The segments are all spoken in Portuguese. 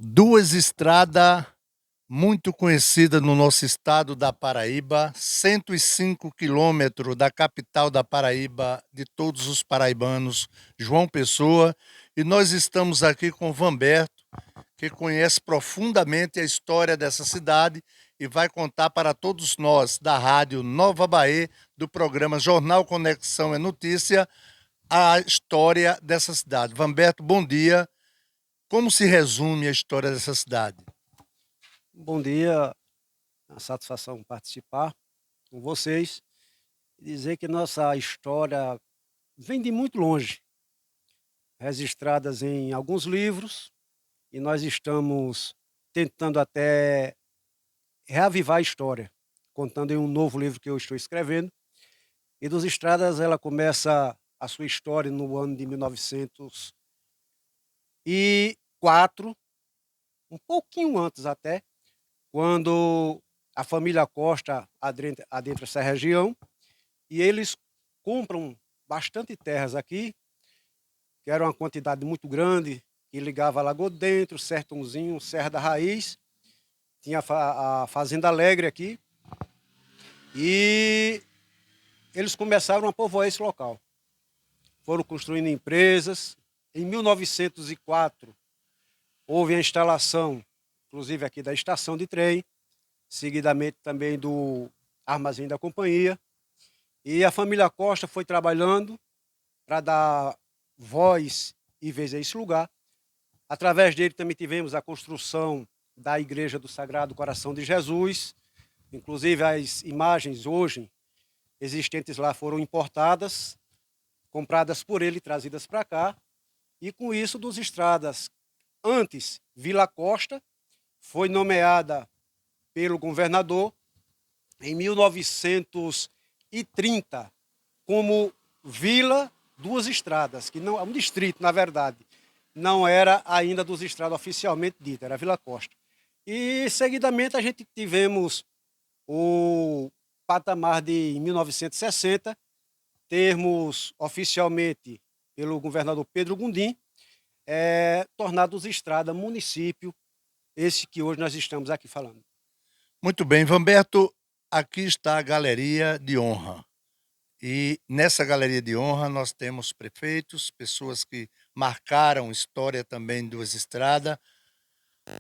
Duas estradas muito conhecidas no nosso estado da Paraíba, 105 quilômetros da capital da Paraíba, de todos os paraibanos, João Pessoa, e nós estamos aqui com Vanberto, que conhece profundamente a história dessa cidade e vai contar para todos nós da Rádio Nova Bahia, do programa Jornal Conexão é Notícia, a história dessa cidade. Vanberto, bom dia. Como se resume a história dessa cidade? Bom dia, é uma satisfação participar com vocês e dizer que nossa história vem de muito longe, registradas em alguns livros, e nós estamos tentando até reavivar a história, contando em um novo livro que eu estou escrevendo. E dos Estradas ela começa a sua história no ano de 1904, um pouquinho antes até, quando a família Costa adentra essa região e eles compram bastante terras aqui, que era uma quantidade muito grande, que ligava Lagoa Dentro, Sertãozinho, Serra da Raiz, tinha a Fazenda Alegre aqui, e eles começaram a povoar esse local. Foram construindo empresas. Em 1904, houve a instalação, inclusive aqui da estação de trem, seguidamente também do armazém da companhia, e a família Costa foi trabalhando para dar voz e vez a esse lugar. Através dele também tivemos a construção da Igreja do Sagrado Coração de Jesus. Inclusive as imagens hoje existentes lá foram importadas, compradas por ele e trazidas para cá. E com isso, dos Estradas, antes Vila Costa, foi nomeada pelo governador em 1930 como Vila Duas Estradas, que não é um distrito, na verdade, não era ainda dos Estradas oficialmente dita, era Vila Costa. E seguidamente a gente tivemos o patamar de 1960, termos oficialmente pelo governador Pedro Gundim, tornado os Estradas município, esse que hoje nós estamos aqui falando. Muito bem, Vanberto, aqui está a Galeria de Honra. E nessa Galeria de Honra nós temos prefeitos, pessoas que marcaram história também Duas Estradas.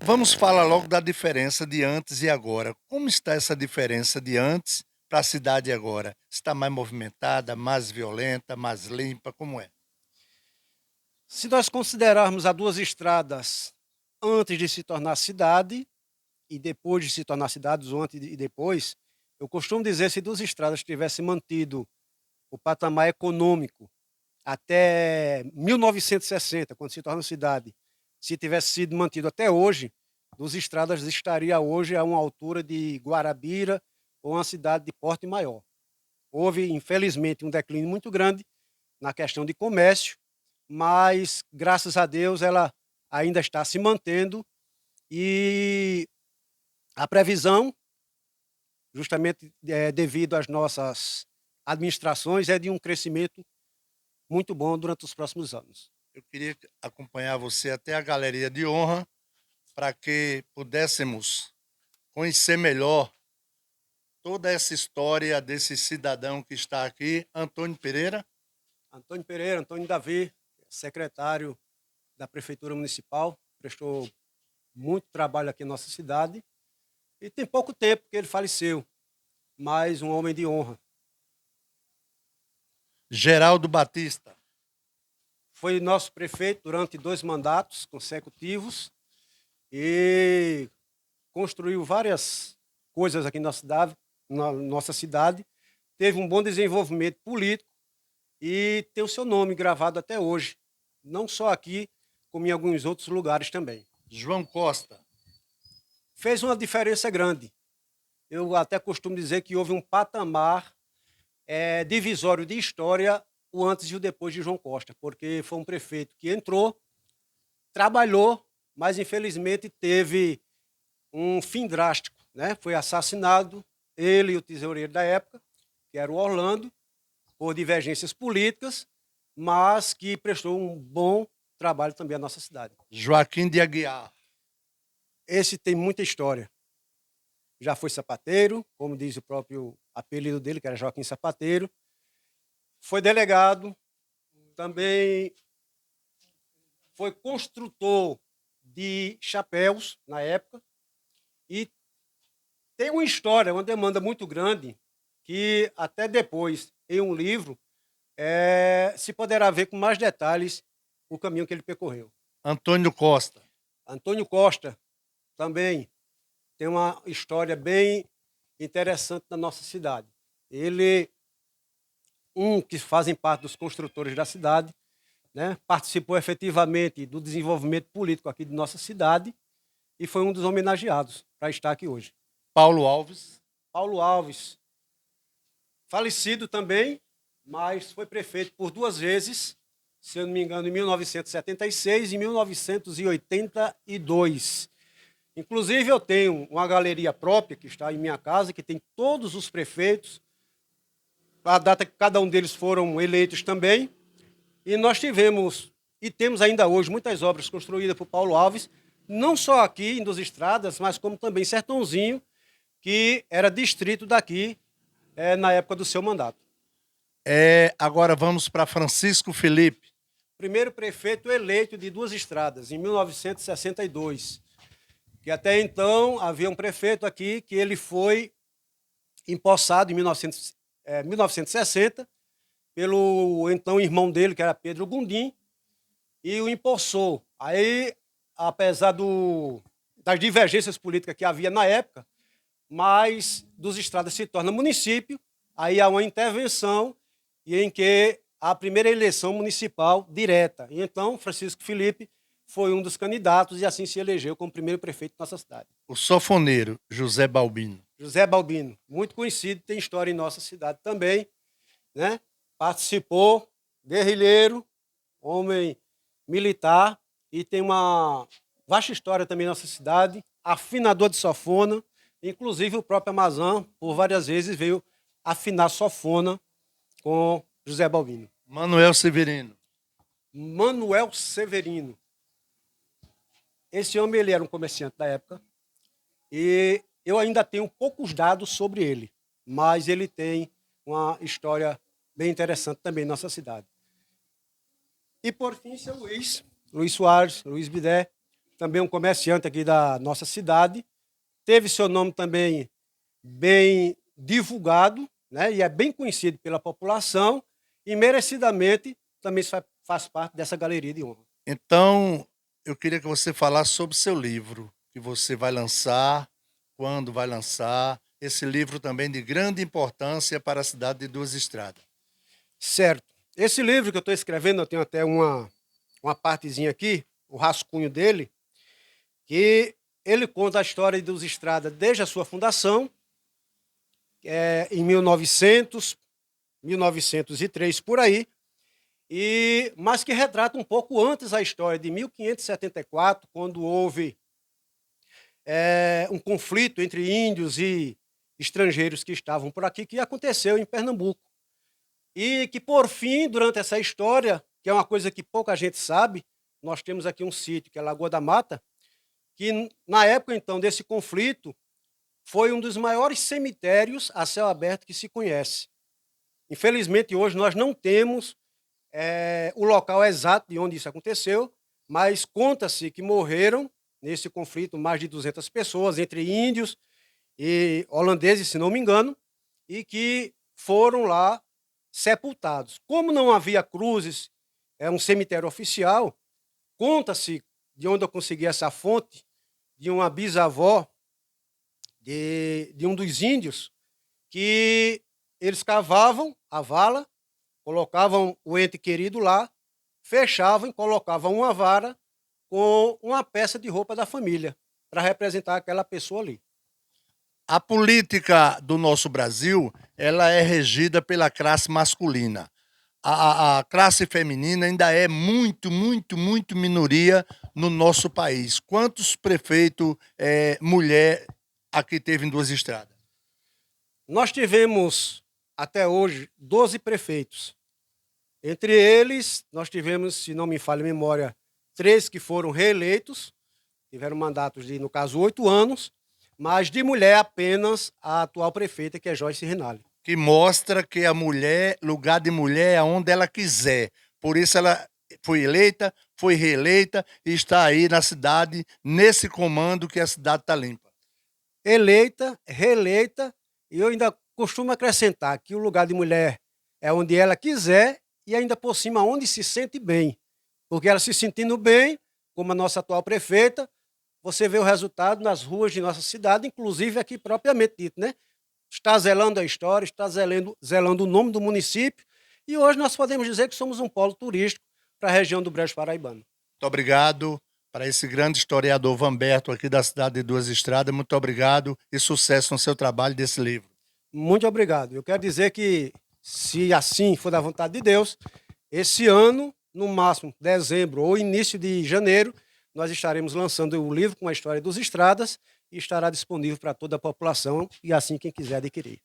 Vamos falar logo da diferença de antes e agora. Como está essa diferença de antes para a cidade agora? Está mais movimentada, mais violenta, mais limpa? Como é? Se nós considerarmos as Duas Estradas antes de se tornar cidade e depois de se tornar cidade, ou antes e depois, eu costumo dizer, se Duas Estradas tivesse mantido o patamar econômico até 1960, quando se torna cidade, se tivesse sido mantido até hoje, Duas Estradas estaria hoje a uma altura de Guarabira ou uma cidade de porte maior. Houve, infelizmente, um declínio muito grande na questão de comércio, mas, graças a Deus, ela ainda está se mantendo e a previsão, justamente devido às nossas administrações, é de um crescimento muito bom durante os próximos anos. Eu queria acompanhar você até a Galeria de Honra para que pudéssemos conhecer melhor toda essa história desse cidadão que está aqui, Antônio Pereira. Antônio Pereira, Antônio Davi, secretário da Prefeitura Municipal, prestou muito trabalho aqui na nossa cidade e tem pouco tempo que ele faleceu, mas um homem de honra. Geraldo Batista. Foi nosso prefeito durante 2 mandatos consecutivos e construiu várias coisas aqui na nossa cidade, teve um bom desenvolvimento político e tem o seu nome gravado até hoje, não só aqui, como em alguns outros lugares também. João Costa. Fez uma diferença grande. Eu até costumo dizer que houve um patamar divisório de história, o antes e o depois de João Costa, porque foi um prefeito que entrou, trabalhou, mas infelizmente teve um fim drástico, né? Foi assassinado, ele e o tesoureiro da época, que era o Orlando, por divergências políticas, mas que prestou um bom trabalho também à nossa cidade. Joaquim de Aguiar. esse tem muita história. Já foi sapateiro, como diz o próprio apelido dele, que era Joaquim Sapateiro. Foi delegado, também foi construtor de chapéus na época e tem uma história, uma demanda muito grande que até depois, em um livro, se poderá ver com mais detalhes o caminho que ele percorreu. Antônio Costa. Antônio Costa também tem uma história bem interessante na nossa cidade. Ele, que fazem parte dos construtores da cidade, né, participou efetivamente do desenvolvimento político aqui de nossa cidade e foi um dos homenageados para estar aqui hoje. Paulo Alves. Paulo Alves, falecido também, mas foi prefeito por 2 vezes, se eu não me engano, em 1976 e 1982. Inclusive, eu tenho uma galeria própria que está em minha casa, que tem todos os prefeitos, a data que cada um deles foram eleitos também. E nós tivemos, e temos ainda hoje, muitas obras construídas por Paulo Alves, não só aqui em Duas Estradas, mas como também em Sertãozinho, que era distrito daqui na época do seu mandato. Agora vamos para Francisco Felipe. Primeiro prefeito eleito de Duas Estradas, em 1962. Que até então havia um prefeito aqui que ele foi empossado em 1960 pelo então irmão dele, que era Pedro Gundim, e o empossou. Aí, apesar das divergências políticas que havia na época, mas Duas Estradas se torna município, aí há uma intervenção e em que a primeira eleição municipal direta. E então, Francisco Felipe foi um dos candidatos e assim se elegeu como primeiro prefeito da nossa cidade. O sanfoneiro, José Balbino. José Balbino, muito conhecido, tem história em nossa cidade também, né? Participou, guerrilheiro, homem militar e tem uma vasta história também em nossa cidade, afinador de sanfona, inclusive o próprio Amazon, por várias vezes, veio afinar sanfona com José Balbino. Manuel Severino. Manuel Severino. Esse homem ele era um comerciante da época e eu ainda tenho poucos dados sobre ele, mas ele tem uma história bem interessante também em nossa cidade. E por fim, seu Luiz Soares, Luiz Bidé, também um comerciante aqui da nossa cidade, teve seu nome também bem divulgado, né, e é bem conhecido pela população e merecidamente também faz parte dessa galeria de honra. Então, eu queria que você falasse sobre o seu livro, que você vai lançar, quando vai lançar. Esse livro também de grande importância para a cidade de Duas Estradas. Certo. Esse livro que eu estou escrevendo, eu tenho até uma partezinha aqui, o rascunho dele, que ele conta a história de Duas Estradas desde a sua fundação, em 1903, por aí, mas que retrata um pouco antes a história de 1574, quando houve um conflito entre índios e estrangeiros que estavam por aqui, que aconteceu em Pernambuco. E que, por fim, durante essa história, que é uma coisa que pouca gente sabe, nós temos aqui um sítio, que é Lagoa da Mata, que na época, então, desse conflito, foi um dos maiores cemitérios a céu aberto que se conhece. Infelizmente, hoje nós não temos o local exato de onde isso aconteceu, mas conta-se que morreram nesse conflito mais de 200 pessoas, entre índios e holandeses, se não me engano, e que foram lá sepultados. Como não havia cruzes, um cemitério oficial, conta-se, de onde eu consegui essa fonte, de uma bisavó de um dos índios, que eles cavavam a vala, colocavam o ente querido lá, fechavam e colocavam uma vara com uma peça de roupa da família, para representar aquela pessoa ali. A política do nosso Brasil, ela é regida pela classe masculina. A classe feminina ainda é muito minoria no nosso país. Quantos prefeitos mulher aqui teve em Duas Estradas? Nós tivemos, até hoje, 12 prefeitos. Entre eles, nós tivemos, se não me falha a memória, 3 que foram reeleitos, tiveram mandatos de, no caso, 8 anos, mas de mulher apenas a atual prefeita, que é Joyce Rinaldi. Que mostra que a mulher, lugar de mulher é onde ela quiser. Por isso ela foi eleita, foi reeleita e está aí na cidade, nesse comando que a cidade está limpa. Eleita, reeleita, e eu ainda costumo acrescentar que o lugar de mulher é onde ela quiser e ainda por cima onde se sente bem. Porque ela se sentindo bem, como a nossa atual prefeita, você vê o resultado nas ruas de nossa cidade, inclusive aqui propriamente dito, né? Está zelando a história, está zelando o nome do município, e hoje nós podemos dizer que somos um polo turístico para a região do Brejo Paraibano. Muito obrigado para esse grande historiador Vanberto aqui da cidade de Duas Estradas. Muito obrigado e sucesso no seu trabalho desse livro. Muito obrigado. Eu quero dizer que, se assim for da vontade de Deus, esse ano, no máximo dezembro ou início de janeiro, nós estaremos lançando o livro com a história dos Estradas e estará disponível para toda a população e assim quem quiser adquirir.